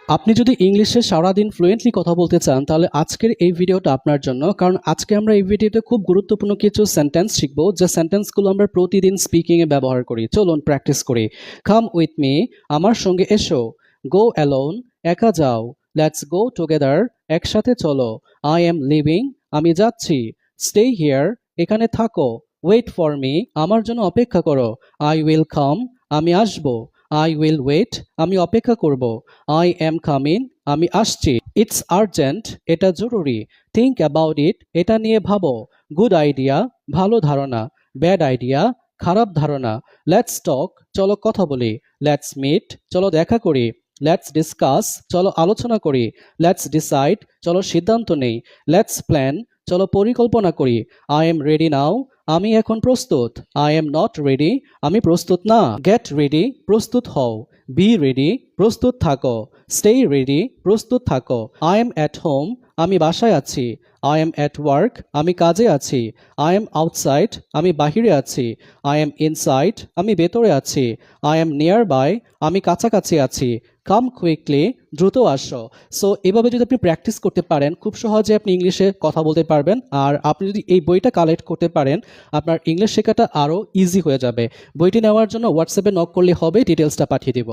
আপনি যদি ইংলিশে সারাদিন ফ্লুয়েন্টলি কথা বলতে চান তাহলে আজকের এই ভিডিওটা আপনার জন্য, কারণ আজকে আমরা এই ভিডিওতে খুব গুরুত্বপূর্ণ কিছু সেন্টেন্স শিখব যে সেন্টেন্সগুলো আমরা প্রতিদিন স্পিকিংয়ে ব্যবহার করি। চলুন প্র্যাকটিস করি। কাম উইথ মি, আমার সঙ্গে এসো। গো অ্যালোন, একা যাও। লেটস গো টুগেদার, একসাথে চলো। আই এম লিভিং, আমি যাচ্ছি। স্টে হিয়ার, এখানে থাকো। ওয়েট ফর মি, আমার জন্য অপেক্ষা করো। আই উইল কাম, আমি আসবো। আই উইল ওয়েট, আমি অপেক্ষা করব। আই এম কামিং, আমি আসছি। ইটস আর্জেন্ট, এটা জরুরি। থিঙ্ক অ্যাবাউট ইট, এটা নিয়ে ভাবো। গুড আইডিয়া, ভালো ধারণা। ব্যাড আইডিয়া, খারাপ ধারণা। লেটস টক, চলো কথা বলি। লেটস মিট, চলো দেখা করি। লেটস ডিসকাস, চলো আলোচনা করি। লেটস ডিসাইড, চলো সিদ্ধান্ত নেই। লেটস প্ল্যান, চলো পরিকল্পনা করি। আই এম রেডি নাও, আমি এখন প্রস্তুত। আই এম নট রেডি, আমি প্রস্তুত না। গেট রেডি, প্রস্তুত হও। বি রেডি, প্রস্তুত থাকো। স্টে রেডি, প্রস্তুত থাকো। আই এম অ্যাট হোম, আমি বাসায় আছি। আই এম অ্যাট ওয়ার্ক, আমি কাজে আছি। আই এম আউটসাইড, আমি বাহিরে আছি। আই এম ইনসাইড, আমি ভেতরে আছি। আই এম নিয়ার বাই, আমি কাছাকাছি আছি। কাম কুইকলি, দ্রুত আসো। সো এভাবে যদি আপনি প্র্যাকটিস করতে পারেন খুব সহজে আপনি ইংলিশে কথা বলতে পারবেন। আর আপনি যদি এই বইটা কালেক্ট করতে পারেন আপনার ইংলিশ শেখাটা আরও ইজি হয়ে যাবে। বইটি নেওয়ার জন্য হোয়াটসঅ্যাপে নক করলে হবে, ডিটেলসটা পাঠিয়ে দিব।